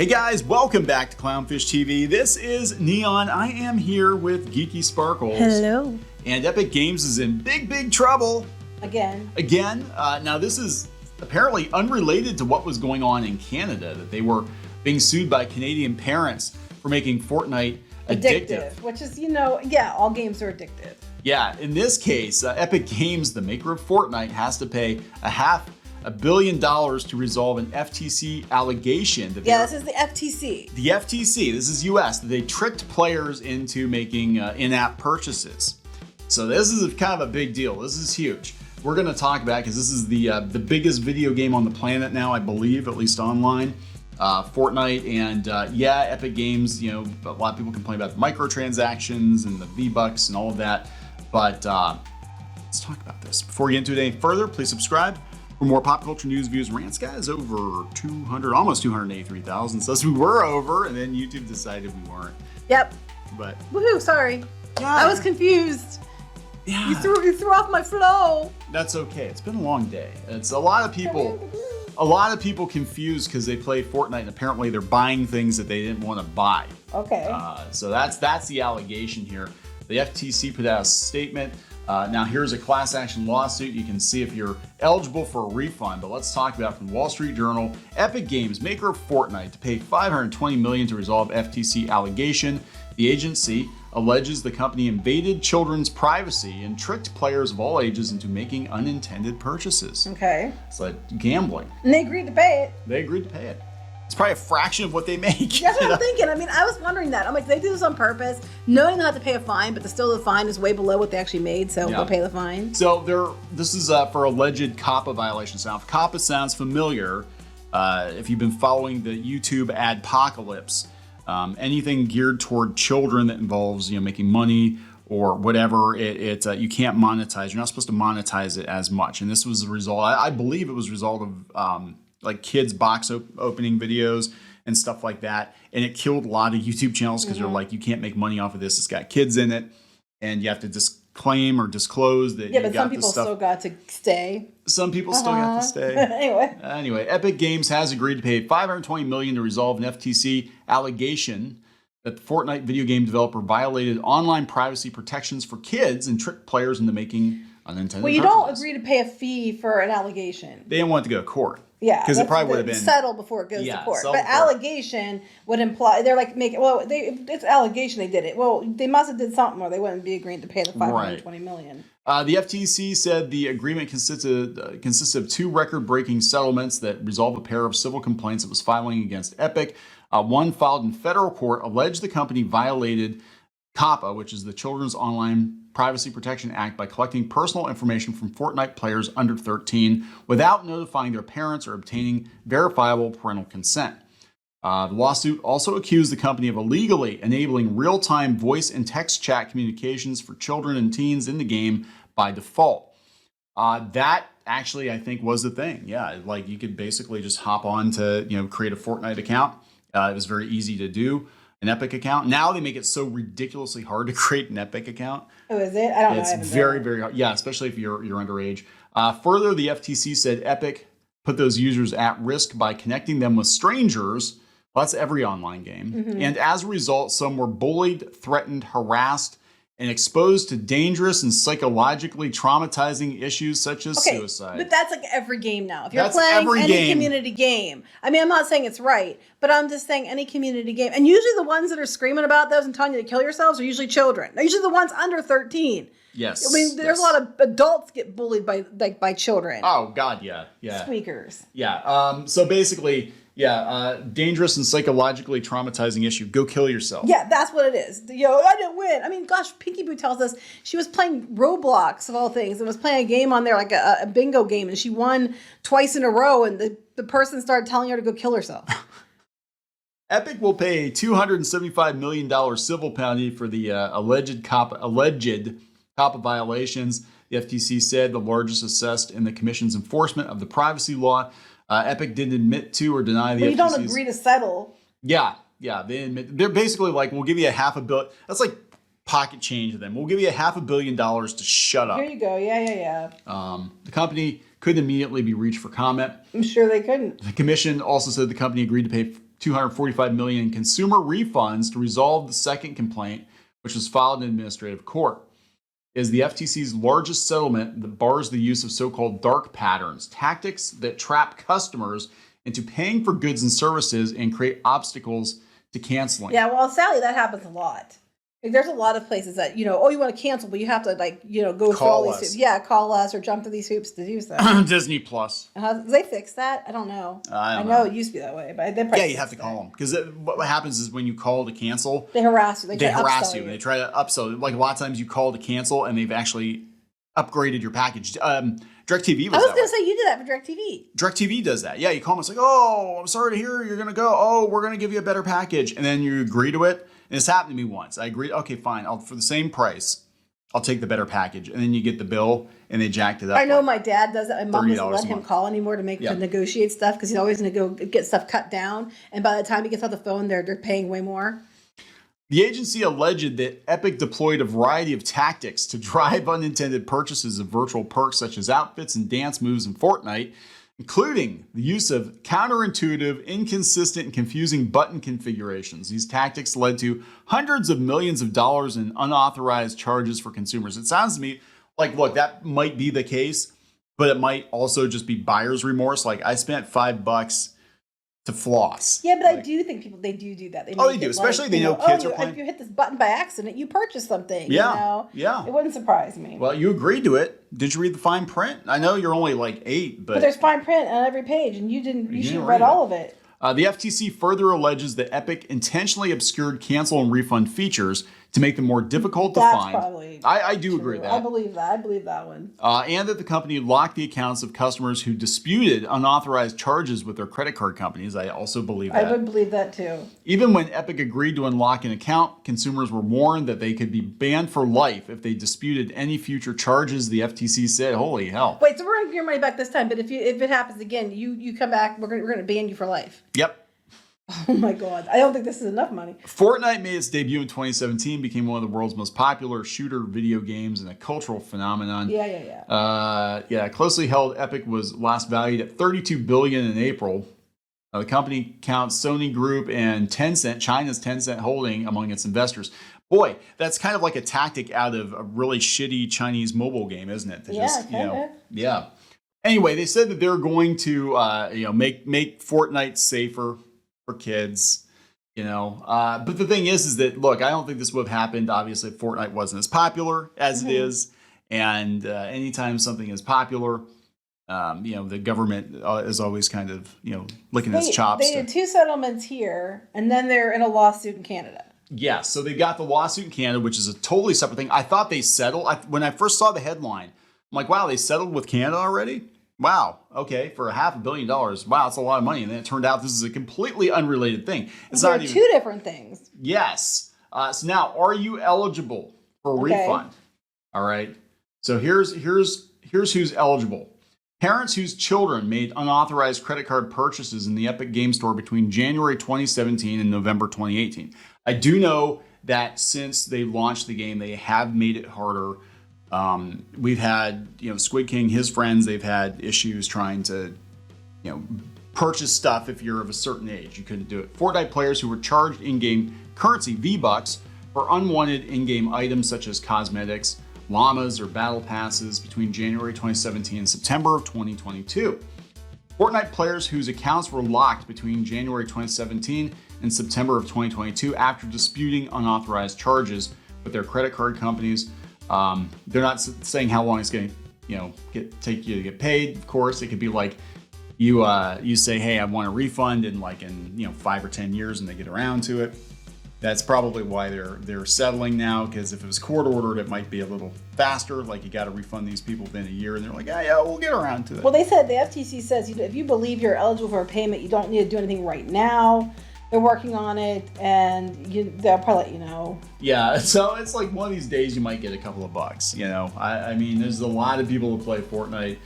Hey guys, welcome back to Clownfish TV. This is Neon. I am here with Geeky Sparkles. Hello. And Epic Games is in big trouble. Again. Now this is apparently unrelated to what was going on in Canada, that they were being sued by Canadian parents for making Fortnite addictive. Which is, all games are addictive. Yeah, in this case, Epic Games, the maker of Fortnite, has to pay $500 million to resolve an FTC allegation. That this is the FTC. The FTC, this is US, that they tricked players into making in-app purchases. So this is kind of a big deal. This is huge. We're going to talk about it because this is the biggest video game on the planet now, I believe, at least online. Fortnite, and Epic Games, a lot of people complain about the microtransactions and the V-Bucks and all of that. But let's talk about this. Before we get into it any further, please subscribe for more pop culture news, views, and rants. Guys, over 200, almost 283,000 says we were over, and then YouTube decided we weren't. Yep. But woohoo! Sorry, yeah. I was confused. Yeah. You threw off my flow. That's okay. It's been a long day. It's a lot of people. A lot of people confused because they play Fortnite and apparently they're buying things that they didn't want to buy. Okay. So that's the allegation here. The FTC put out a statement. Now here's a class action lawsuit. You can see if you're eligible for a refund, but let's talk about it from Wall Street Journal. Epic Games, maker of Fortnite, to pay $520 million to resolve FTC allegation. The agency alleges the company invaded children's privacy and tricked players of all ages into making unintended purchases. Okay. It's like gambling. And they agreed to pay it. They agreed to pay it. It's probably a fraction of what they make. That's what I'm thinking. I mean, I was wondering that. I'm like, they do this on purpose, knowing they'll have to pay a fine, but still the fine is way below what they actually made, so they'll pay the fine. So this is for alleged COPPA violations. Now, if COPPA sounds familiar, if you've been following the YouTube adpocalypse, anything geared toward children that involves making money or whatever, you can't monetize. You're not supposed to monetize it as much. And this was the result. I believe it was a result of like kids box opening videos and stuff like that. And it killed a lot of YouTube channels because they're like, you can't make money off of this. It's got kids in it, and you have to disclaim or disclose that. Yeah, but some people still got to stay. Some people still got to stay. Anyway, Epic Games has agreed to pay $520 million to resolve an FTC allegation that the Fortnite video game developer violated online privacy protections for kids and tricked players into making unintended Well, you purchases. don't agree to pay a fee for an allegation. They didn't want it to go to court. Yeah, because it probably would have been settled before it goes to court. But allegation would imply they're like it's allegation they did it. Well, they must have did something, or they wouldn't be agreeing to pay the $520 million. The FTC said the agreement consists of two record-breaking settlements that resolve a pair of civil complaints it was filing against Epic. One filed in federal court alleged the company violated COPPA, which is the Children's Online Privacy Protection Act, by collecting personal information from Fortnite players under 13 without notifying their parents or obtaining verifiable parental consent. The lawsuit also accused the company of illegally enabling real-time voice and text chat communications for children and teens in the game by default. That actually, I think, was the thing. Yeah, like you could basically just hop on to create a Fortnite account. It was very easy to do. An Epic account. Now they make it so ridiculously hard to create an Epic account. Oh, is it? I don't know. It's very hard. Yeah, especially if you're underage. Further, the FTC said Epic put those users at risk by connecting them with strangers. Well, that's every online game. Mm-hmm. And as a result, some were bullied, threatened, harassed, and exposed to dangerous and psychologically traumatizing issues such as suicide. But that's like every game now. If you're playing any community game, I mean, I'm not saying it's right, but I'm just saying any community game. And usually the ones that are screaming about those and telling you to kill yourselves are usually children. They're usually the ones under 13. Yes. I mean, there's a lot of adults get bullied by children. Oh, God, yeah. Squeakers. Yeah. So basically, dangerous and psychologically traumatizing issue. Go kill yourself. Yeah, that's what it is. I didn't win. I mean, gosh, Pinky Boo tells us she was playing Roblox, of all things, and was playing a game on there, like a bingo game, and she won twice in a row, and the person started telling her to go kill herself. Epic will pay a $275 million civil penalty for the alleged COPPA violations. The FTC said the largest assessed in the Commission's enforcement of the privacy law. Epic didn't admit to or deny the FTC's... You don't agree to settle. Yeah. They admit... They're basically like, we'll give you $500 million... That's like pocket change to them. We'll give you $500 million to shut up. Here you go. Yeah. The company couldn't immediately be reached for comment. I'm sure they couldn't. The commission also said the company agreed to pay $245 million in consumer refunds to resolve the second complaint, which was filed in administrative court. It is the FTC's largest settlement that bars the use of so-called dark patterns, tactics that trap customers into paying for goods and services and create obstacles to canceling. Yeah, well, sadly, that happens a lot. Like, there's a lot of places that, you know, oh, you want to cancel, but you have to, like, you know, go through all these hoops. Yeah, call us or jump through these hoops to do so. Disney Plus. They fixed that? I don't know. I know it used to be that way, but they probably you have to call them. Because what happens is when you call to cancel, they harass you. They harass you. They try to upsell you. Like a lot of times you call to cancel and they've actually upgraded your package. DirecTV was I was going to say, you did that for DirecTV. DirecTV does that. Yeah, you call them, it's like, oh, I'm sorry to hear you're going to go. Oh, we're going to give you a better package. And then you agree to it. And this happened to me once. I agreed, okay, fine. For the same price, I'll take the better package. And then you get the bill and they jacked it up. I know my dad does that. My mom doesn't let him month. call anymore to negotiate stuff because he's always going to go get stuff cut down. And by the time he gets off the phone, they're paying way more. The agency alleged that Epic deployed a variety of tactics to drive unintended purchases of virtual perks such as outfits and dance moves in Fortnite, including the use of counterintuitive, inconsistent, and confusing button configurations. These tactics led to hundreds of millions of dollars in unauthorized charges for consumers. It sounds to me like, look, that might be the case, but it might also just be buyer's remorse. Like, I spent $5 to floss. Yeah, but I do think people, they do that. They do. Especially they know kids are playing. If you hit this button by accident, you purchase something. Yeah. You know? Yeah. It wouldn't surprise me. Well, you agreed to it. Did you read the fine print? I know you're only like 8, but there's fine print on every page, and you should have read all of it. The FTC further alleges that Epic intentionally obscured cancel and refund features to make them more difficult to find. Probably I do agree with that. I believe that. I believe that one. And that the company locked the accounts of customers who disputed unauthorized charges with their credit card companies. I also believe that. I would believe that too. Even when Epic agreed to unlock an account, consumers were warned that they could be banned for life if they disputed any future charges. The FTC said, "Holy hell!" Wait, so we're gonna give your money back this time, but if it happens again, you come back, we're gonna ban you for life. Yep. Oh my God. I don't think this is enough money. Fortnite made its debut in 2017, became one of the world's most popular shooter video games and a cultural phenomenon. Yeah. Closely held, Epic was last valued at $32 billion in April. The company counts Sony Group and Tencent, China's Tencent holding among its investors. Boy, that's kind of like a tactic out of a really shitty Chinese mobile game, isn't it? Yeah. Anyway, they said that they're going to make Fortnite safer for kids, but the thing is that, look, I don't think this would have happened, obviously, if Fortnite wasn't as popular as it is. And anytime something is popular, the government is always kind of, licking its chops. They did 2 settlements here, and then they're in a lawsuit in Canada. Yeah, so they got the lawsuit in Canada, which is a totally separate thing. I thought they settled. When I first saw the headline, I'm like, wow, they settled with Canada already? Wow, okay, for $500 million. Wow, that's a lot of money. And then it turned out this is a completely unrelated thing. There are 2 different things. Yes. So now, are you eligible for a refund? All right. So here's who's eligible. Parents whose children made unauthorized credit card purchases in the Epic Game Store between January 2017 and November 2018. I do know that since they launched the game, they have made it harder. We've had, Squid King, his friends, they've had issues trying to, purchase stuff if you're of a certain age. You couldn't do it. Fortnite players who were charged in-game currency, V-Bucks, for unwanted in-game items such as cosmetics, llamas, or battle passes between January 2017 and September of 2022. Fortnite players whose accounts were locked between January 2017 and September of 2022 after disputing unauthorized charges with their credit card companies. They're not saying how long it's going to take you to get paid. Of course, it could be like you say, hey, I want a refund in 5 or 10 years, and they get around to it. That's probably why they're settling now, because if it was court ordered, it might be a little faster. Like, you got to refund these people within a year, and they're like, yeah, we'll get around to it. Well, they said the FTC says if you believe you're eligible for a payment, you don't need to do anything right now. They're working on it, and they'll probably let you know. Yeah, so it's like one of these days you might get a couple of bucks. I mean, there's a lot of people who play Fortnite,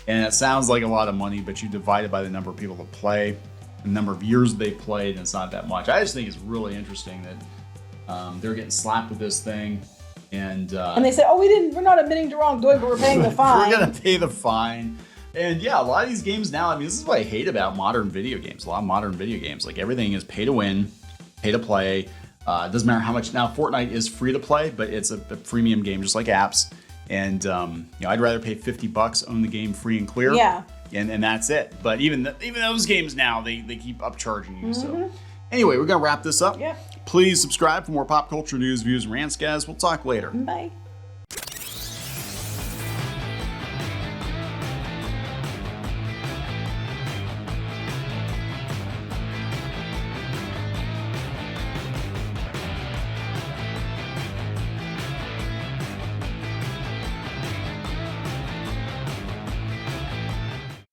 and it sounds like a lot of money, but you divide it by the number of people that play, the number of years they played, and it's not that much. I just think it's really interesting that they're getting slapped with this thing, and they said, we're not admitting to wrongdoing, but we're paying the fine. We're gonna pay the fine. And yeah, a lot of these games now, I mean, this is what I hate about modern video games. A lot of modern video games, like everything is pay to win, pay to play. It doesn't matter how much. Now, Fortnite is free to play, but it's a premium game just like apps. And I'd rather pay $50, own the game free and clear. Yeah. And that's it. But even those games now, they keep upcharging you. So anyway, we're going to wrap this up. Yep. Please subscribe for more pop culture news, views, and rants, guys. We'll talk later. Bye.